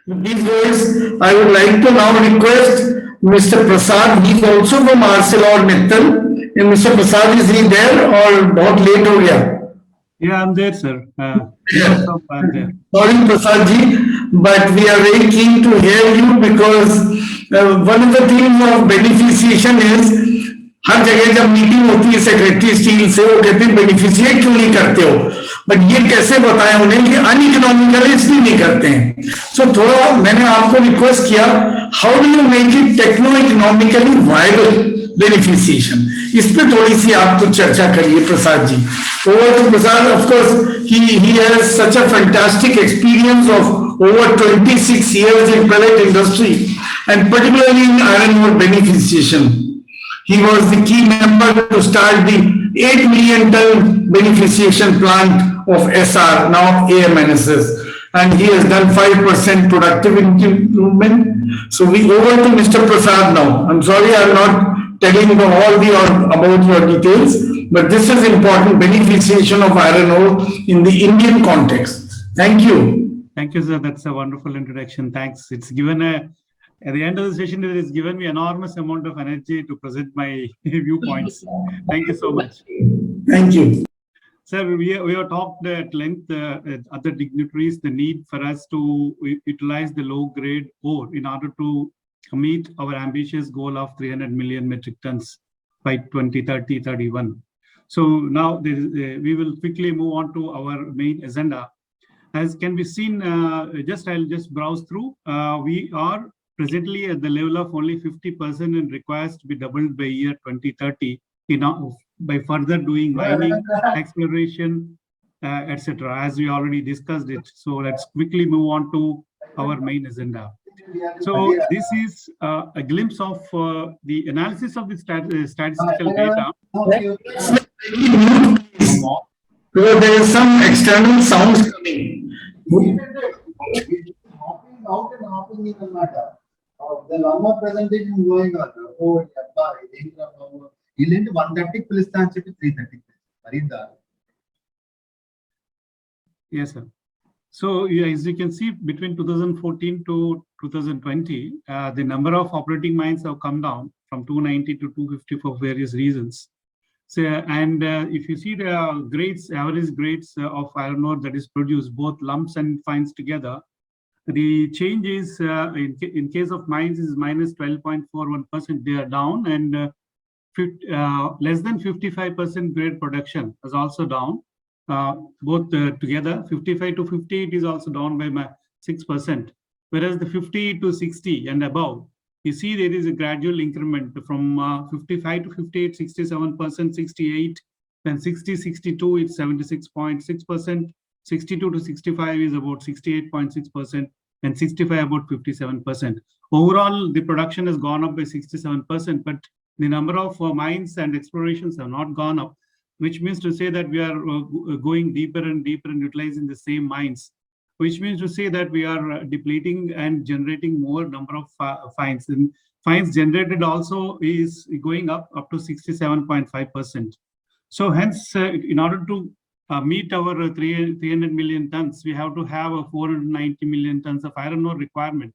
With these words, I would like to now request Mr. Prasad. He's also from ArcelorMittal. And Mr. Prasad, is he there or बहुत late हो गया? Yeah, I'm there, sir. I'm there. Sorry, Prasad ji, but we are very keen to hear you because one of the themes of beneficiation is हर जगह जब meeting होती है secretary steel से वो कहते हैं बेनिफिशिएट क्यों नहीं करते हो, बट ये कैसे बताएं उन्हें कि अनइकोनॉमिकली इसलिए नहीं करते हैं. सो थोड़ा मैंने आपको रिक्वेस्ट किया, how do you make it techno economically viable beneficiation, इस पे थोड़ी सी आप कुछ चर्चा करिए Prasad ji. Over to Prasad. Of course, he has such a fantastic experience of over 26 years in pellet industry and particularly in iron ore beneficiation. He was the key member to start the 8 million ton beneficiation plant of SR, now AMNS, and he has done 5% productivity improvement. So we over to Mr. Prasad now. I'm sorry I'm not telling you all about your details, but this is important, beneficiation of iron ore in the Indian context. Thank you. Thank you, sir. That's a wonderful introduction. Thanks. It's given at the end of the session, it has given me enormous amount of energy to present my viewpoints. Thank you so much. Thank you. Sir, we have talked at length, other dignitaries, the need for us to utilize the low-grade ore in order to meet our ambitious goal of 300 million metric tons by 2030-31. So now we will quickly move on to our main agenda. As can be seen, I'll just browse through. We are presently at the level of only 50% and requires to be doubled by year 2030 by further doing mining, exploration, etc. as we already discussed it. So let's quickly move on to our main agenda. So this is a glimpse of the analysis of the statistical data. Because there is some external sounds coming. The longer presentation going on. Oh, you'll into 130 plus to 330. Yes, sir. So as you can see, between 2014 to 2020, the number of operating mines have come down from 290 to 250 for various reasons. So, and if you see the grades, average grades of iron ore that is produced, both lumps and fines together, the change is in case of mines is minus 12.41%. They are down, and less than 55% grade production is also down. Both together, 55 to 50, it is also down by 6%. Whereas the 50 to 60 and above, you see there is a gradual increment from 55 to 58, 67%, 68, then 60, 62, it's 76.6%, 62 to 65 is about 68.6%, and 65 about 57%. Overall, the production has gone up by 67%, but the number of mines and explorations have not gone up, which means to say that we are going deeper and deeper and utilizing the same mines, which means to say that we are depleting and generating more number of fines. And fines generated also is going up to 67.5%. So hence, in order to meet our 300 million tons, we have to have a 490 million tons of iron ore requirement.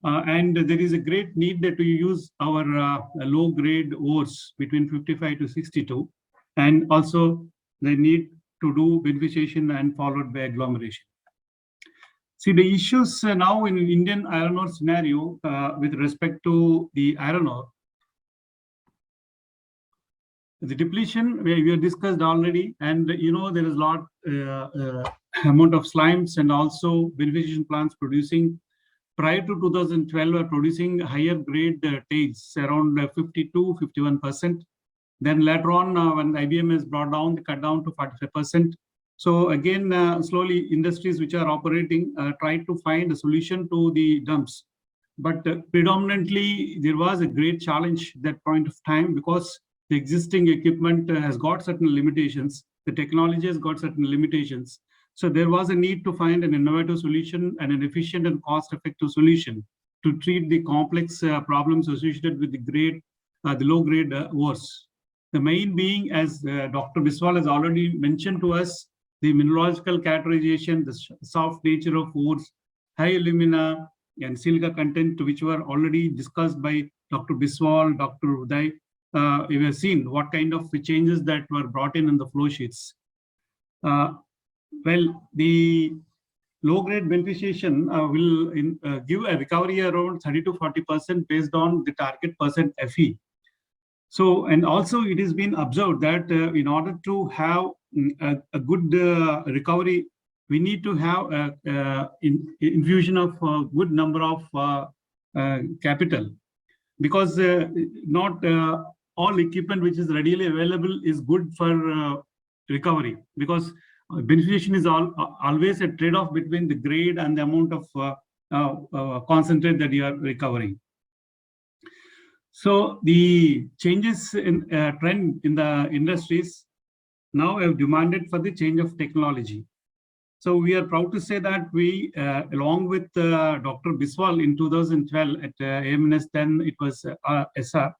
And there is a great need that we use our low-grade ores between 55 to 62, and also the need to do beneficiation and followed by agglomeration. See, the issues now in Indian iron ore scenario with respect to the iron ore, the depletion we have discussed already, and you know there is a lot amount of slimes and also beneficiation plants producing. Prior to 2012 are producing higher grade tails around 52, 51%. Then later on, when IBM brought down, they cut down to 45%. So again, slowly industries which are operating try to find a solution to the dumps. But predominantly, there was a great challenge at that point of time because the existing equipment has got certain limitations. The technology has got certain limitations. So there was a need to find an innovative solution and an efficient and cost-effective solution to treat the complex problems associated with the low-grade ores. The main being, as Dr. Biswal has already mentioned to us, the mineralogical characterization, the soft nature of ores, high alumina and silica content, which were already discussed by Dr. Biswal, Dr. Uday. We have seen what kind of changes that were brought in the flow sheets. Well, the low-grade beneficiation will give a recovery around 30 to 40% based on the target percent Fe. So, and also it has been observed that in order to have a good recovery, we need to have infusion of a good number of capital, because not all equipment which is readily available is good for recovery, because beneficiation is always a trade-off between the grade and the amount of concentrate that you are recovering. So the changes in trend in the industries now have demanded for the change of technology. So we are proud to say that we, along with Dr. Biswal in 2012 at AMNS, then it was SR,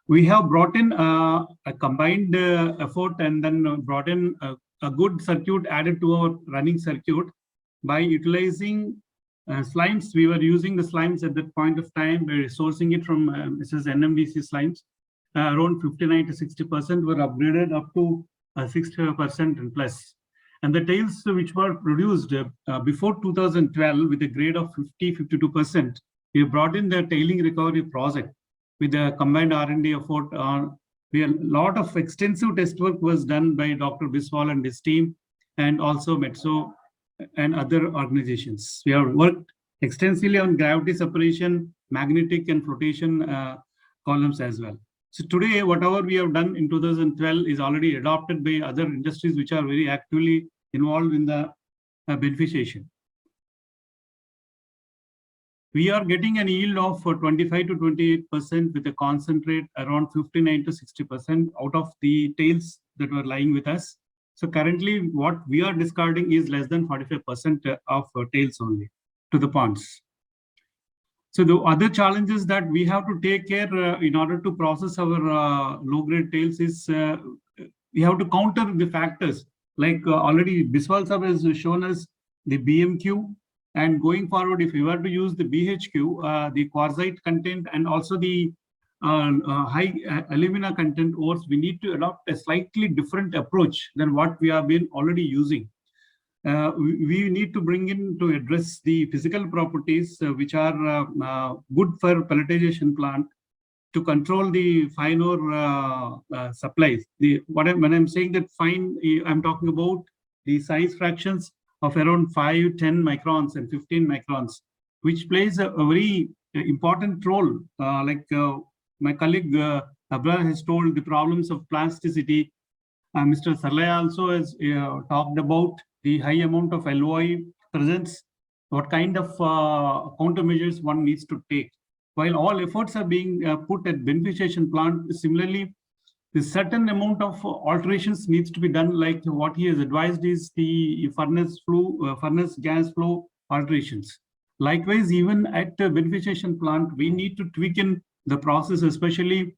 we have brought in a combined effort and then brought in a good circuit added to our running circuit by utilizing slimes. We were using the slimes at that point of time. We were sourcing it from Mrs. NMDC slimes. Around 59 to 60% were upgraded up to 65% and plus. And the tails which were produced before 2012 with a grade of 52%, we brought in the tailing recovery project with a combined R&D effort. A lot of extensive test work was done by Dr. Biswal and his team, and also Metso and other organizations. We have worked extensively on gravity separation, magnetic and flotation columns as well. So today, whatever we have done in 2012 is already adopted by other industries which are very actively involved in the beneficiation. We are getting an yield of 25 to 28% with a concentrate around 59 to 60% out of the tails that were lying with us. So currently what we are discarding is less than 45% of tails only to the ponds. So the other challenges that we have to take care in order to process our low-grade tails is we have to counter the factors like already Biswal sir has shown us the BMQ, and going forward if we were to use the BHQ, the quartzite content and also the high alumina content ores, we need to adopt a slightly different approach than what we have been already using. We need to bring in to address the physical properties which are good for pelletization plant to control the fine ore supplies. When I'm saying that fine, I'm talking about the size fractions of around 5, 10 microns and 15 microns, which plays a very important role. Like my colleague Abra has told the problems of plasticity. Mr. Sarlaya also has talked about the high amount of LOI presence, what kind of countermeasures one needs to take. While all efforts are being put at beneficiation plant, similarly, the certain amount of alterations needs to be done, like what he has advised is the furnace gas flow alterations. Likewise, even at the beneficiation plant, we need to tweak in the process, especially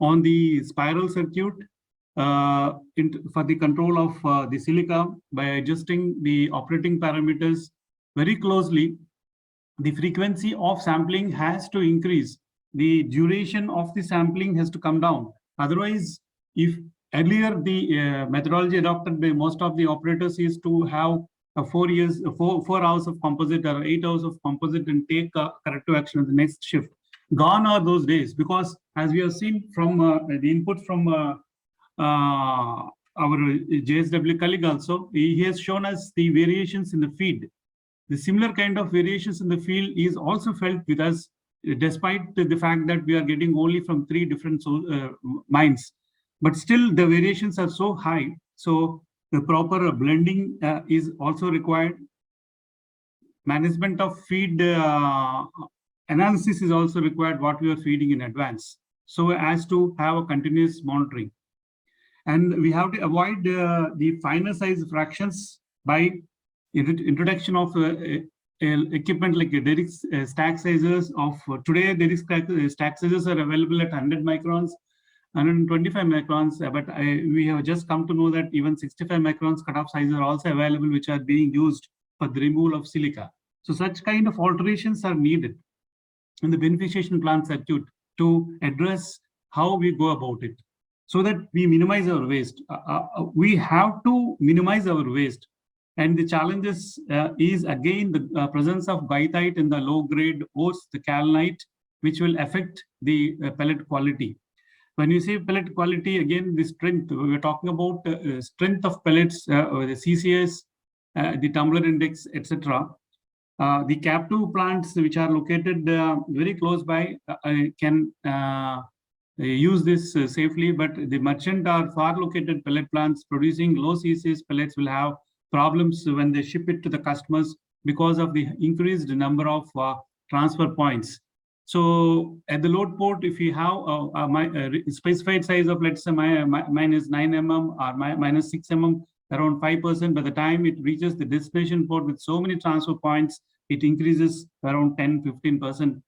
on the spiral circuit for the control of the silica by adjusting the operating parameters very closely. The frequency of sampling has to increase. The duration of the sampling has to come down. Otherwise, if earlier the methodology adopted by most of the operators is to have 4 hours of composite or 8 hours of composite and take corrective action in the next shift. Gone are those days, because as we have seen from the input from our JSW colleague also, he has shown us the variations in the feed. The similar kind of variations in the field is also felt with us, despite the fact that we are getting only from 3 different mines. But still the variations are so high. So the proper blending is also required. Management of feed analysis is also required, what we are feeding in advance, so as to have a continuous monitoring. And we have to avoid the finer size fractions by introduction of equipment like derrick stack sizes of today. Derrick stack sizes are available at 100 microns, 125 microns, but we have just come to know that even 65 microns cutoff sizes are also available, which are being used for the removal of silica. So such kind of alterations are needed in the beneficiation plant circuit to address how we go about it, so that we minimize our waste. We have to minimize our waste. And the challenges is again the presence of goethite in the low-grade ores, the kaolinite, which will affect the pellet quality. When you say pellet quality, again, the strength, we are talking about strength of pellets, the CCS, the tumbler index, etc. The captive plants which are located very close by can use this safely, but the merchant or far located pellet plants producing low CCS pellets will have problems when they ship it to the customers because of the increased number of transfer points. So at the load port, if you have a specified size of, let's say, minus 9 mm or minus 6 mm, around 5%, by the time it reaches the destination port with so many transfer points, it increases around 10-15%.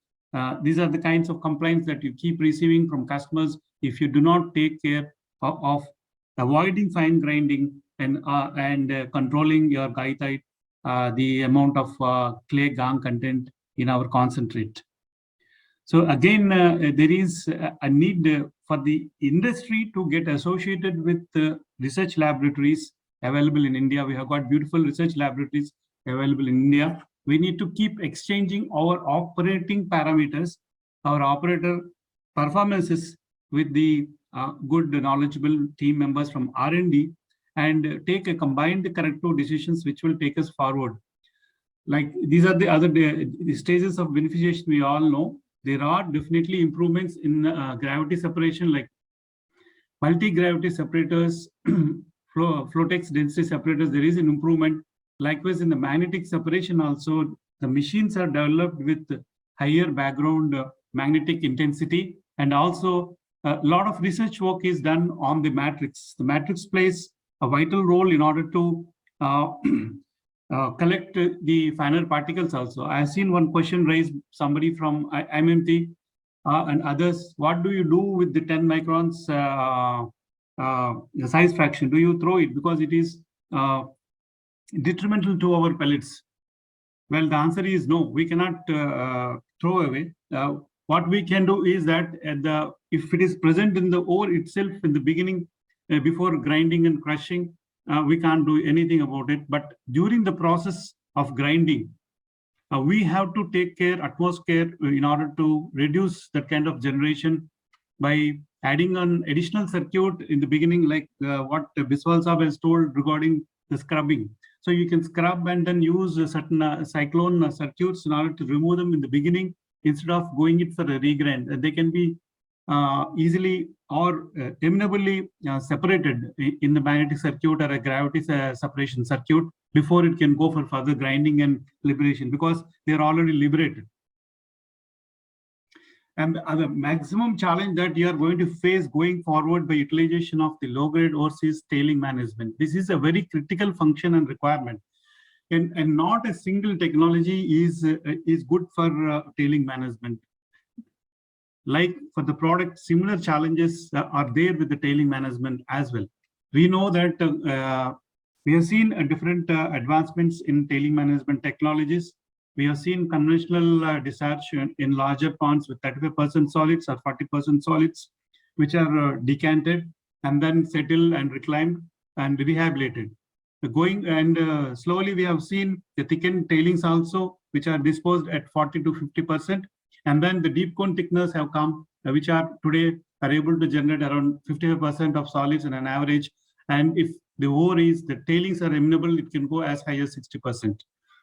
These are the kinds of complaints that you keep receiving from customers if you do not take care of avoiding fine grinding and controlling your goethite, the amount of clay gang content in our concentrate. So again, there is a need for the industry to get associated with research laboratories available in India. We have got beautiful research laboratories available in India. We need to keep exchanging our operating parameters, our operator performances with the good knowledgeable team members from R&D, and take a combined corrective decisions which will take us forward. Like these are the other the stages of beneficiation we all know. There are definitely improvements in gravity separation, like multi-gravity separators, flotex density separators. There is an improvement. Likewise, in the magnetic separation also, the machines are developed with higher background magnetic intensity, and also a lot of research work is done on the matrix. The matrix plays a vital role in order to collect the finer particles also. I have seen one question raised, somebody from IMMT and others, what do you do with the 10 microns size fraction? Do you throw it because it is detrimental to our pellets? Well, the answer is no, we cannot throw away. What we can do is that if it is present in the ore itself in the beginning, before grinding and crushing, we can't do anything about it. But during the process of grinding, we have to take care, utmost care, in order to reduce that kind of generation by adding an additional circuit in the beginning, like what Biswal Saab has told regarding the scrubbing. So you can scrub and then use certain cyclone circuits in order to remove them in the beginning instead of going it for a regrind. They can be easily or amenably separated in the magnetic circuit or a gravity separation circuit before it can go for further grinding and liberation, because they are already liberated. And the maximum challenge that you are going to face going forward by utilization of the low-grade ores is tailing management. This is a very critical function and requirement. And not a single technology is good for tailing management. Like for the product, similar challenges are there with the tailing management as well. We know that we have seen different advancements in tailing management technologies. We have seen conventional discharge in larger ponds with 35% solids or 40% solids, which are decanted and then settled and reclaimed and rehabilitated. Going and slowly we have seen the thickened tailings also, which are disposed at 40 to 50%. And then the deep cone thickeners have come, which are today are able to generate around 55% of solids on an average. And if the ore is, the tailings are amenable, it can go as high as 60%.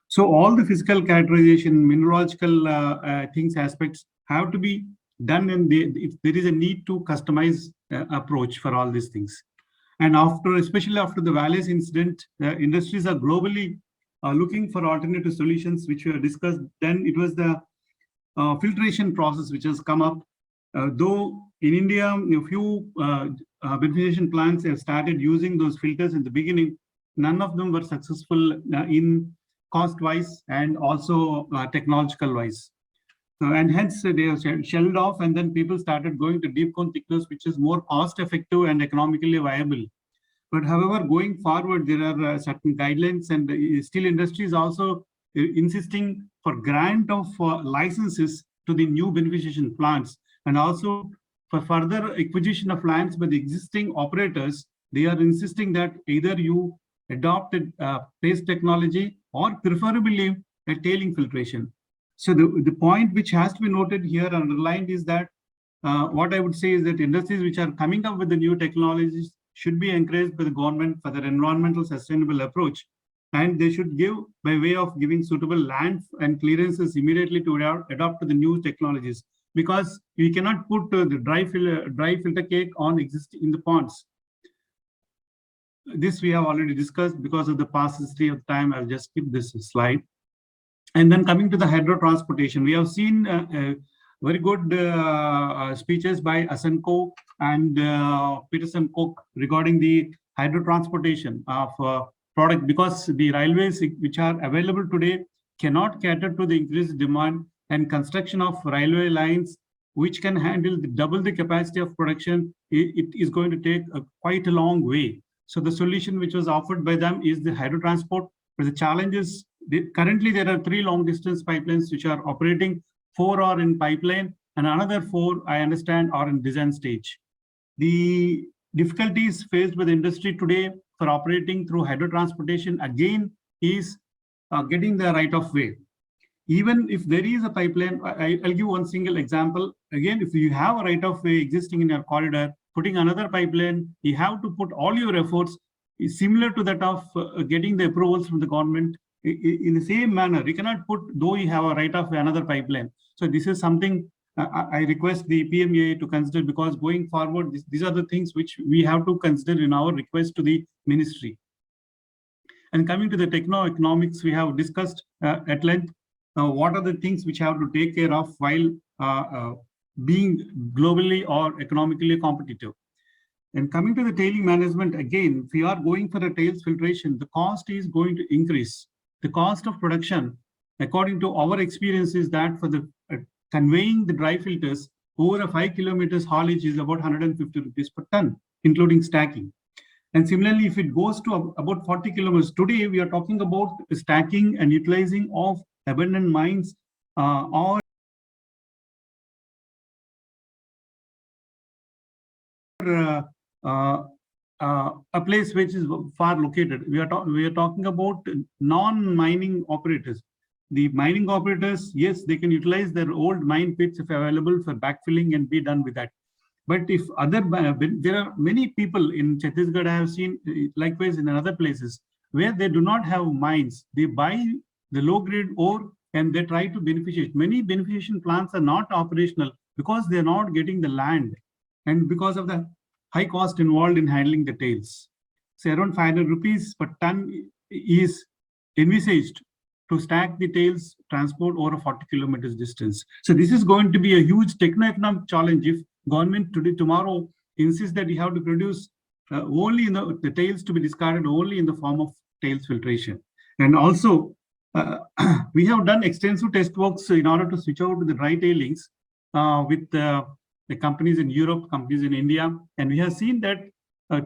So all the physical characterization, mineralogical things, aspects have to be done, and there is a need to customize approach for all these things. And especially after the Vales incident, industries are globally looking for alternative solutions, which we have discussed. Then it was the filtration process which has come up. Though in India, a few beneficiation plants have started using those filters in the beginning, none of them were successful in cost-wise and also technological-wise. And hence they have shelled off, and then people started going to deep cone thickeners, which is more cost-effective and economically viable. But however, going forward, there are certain guidelines, and steel industry is also insisting for grant of licenses to the new beneficiation plants, and also for further acquisition of lands by the existing operators. They are insisting that either you adopt a paste technology or preferably a tailing filtration. So the point which has to be noted here and underlined is that what I would say is that industries which are coming up with the new technologies should be encouraged by the government for their environmental sustainable approach, and they should give by way of giving suitable land and clearances immediately to adopt to the new technologies, because we cannot put the dry filter cake on existing in the ponds. This we have already discussed. Because of the past history of time, I'll just skip this slide. And then coming to the hydro transportation, we have seen very good speeches by Asenko and Peterson Cook regarding the hydro transportation of product, because the railways which are available today cannot cater to the increased demand, and construction of railway lines which can handle double the capacity of production, it is going to take quite a long way. So the solution which was offered by them is the hydro transport. But the challenge is currently there are 3 long distance pipelines which are operating. 4 are in pipeline, and another 4, I understand, are in design stage. The difficulties faced by the industry today for operating through hydro transportation again is getting the right of way. Even if there is a pipeline, I'll give one single example. Again, if you have a right of way existing in your corridor, putting another pipeline, you have to put all your efforts similar to that of getting the approvals from the government in the same manner. You cannot put, though you have a right of way, another pipeline. So this is something I request the PMAI to consider, because going forward, these are the things which we have to consider in our request to the ministry. And coming to the techno-economics, we have discussed at length what are the things which have to take care of while being globally or economically competitive. And coming to the tailing management, again, if we are going for a tails filtration, the cost is going to increase. The cost of production, according to our experience, is that for the conveying the dry filters over a 5 kilometers haulage is about 150 rupees per ton, including stacking. And similarly, if it goes to about 40 kilometers, today we are talking about stacking and utilizing of abandoned mines or a place which is far located. We are talking about non-mining operators. The mining operators, yes, they can utilize their old mine pits if available for backfilling and be done with that. But if there are many people in Chhattisgarh, I have seen likewise in other places where they do not have mines. They buy the low-grade ore and they try to beneficiate. Many beneficiation plants are not operational because they are not getting the land, and because of the high cost involved in handling the tails. So around 500 rupees per ton is envisaged to stack the tails transport over a 40 kilometers distance. So this is going to be a huge techno-economic challenge if government tomorrow insists that you have to produce only in the tails to be discarded only in the form of tails filtration. And also we have done extensive test works in order to switch over to the dry tailings with the companies in Europe, companies in India, and we have seen that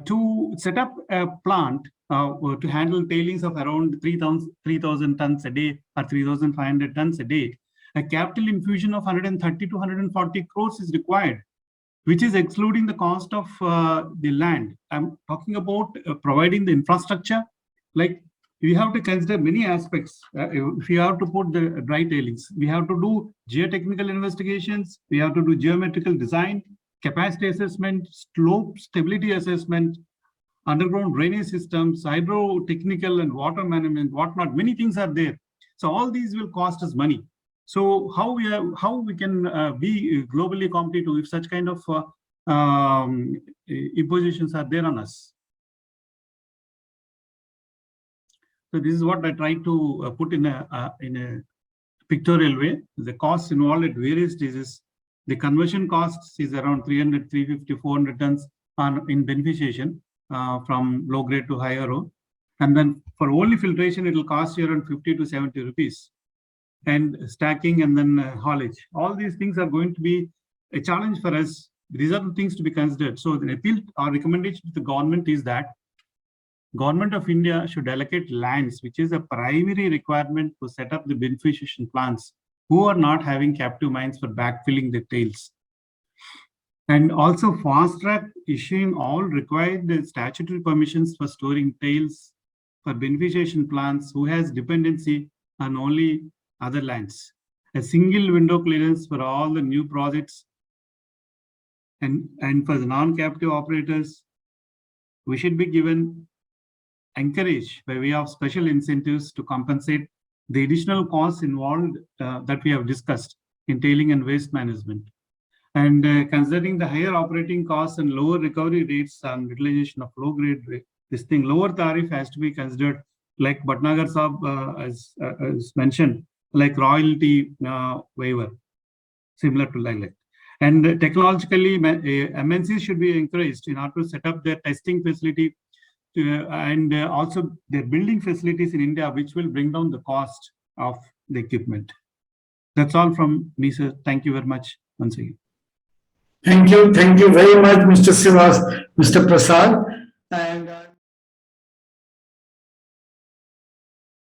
to set up a plant to handle tailings of around 3,000 tons a day or 3,500 tons a day, a capital infusion of 130 to 140 crores is required, which is excluding the cost of the land. I'm talking about providing the infrastructure. Like, we have to consider many aspects. If you have to put the dry tailings, we have to do geotechnical investigations, we have to do geometrical design, capacity assessment, slope stability assessment, underground drainage systems, hydro-technical and water management, whatnot. Many things are there. So all these will cost us money. So how we can be globally competitive if such kind of impositions are there on us? So this is what I try to put in a pictorial way. The costs involved at various stages. The conversion costs is around 300, 350, 400 tons in beneficiation from low grade to higher ore. And then for only filtration, it will cost you around 50 to 70 rupees. And stacking and then haulage. All these things are going to be a challenge for us. These are the things to be considered. So the appeal or recommendation to the government is that Government of India should allocate lands, which is a primary requirement to set up the beneficiation plants, who are not having captive mines for backfilling the tails. And also fast track issuing all required statutory permissions for storing tails for beneficiation plants who has dependency on only other lands. A single window clearance for all the new projects and for the non-captive operators, we should be given encouraged by way of special incentives to compensate the additional costs involved that we have discussed in tailing and waste management. And considering the higher operating costs and lower recovery rates on utilization of low grade, lower tariff has to be considered, like Bhatnagar Saab as mentioned, like royalty waiver, similar to like. And technologically, MNCs should be encouraged in order to set up their testing facility and also their building facilities in India, which will bring down the cost of the equipment. That's all from me, sir. Thank you very much once again. Thank you very much, Mr. Sivas, Mr. Prasad. And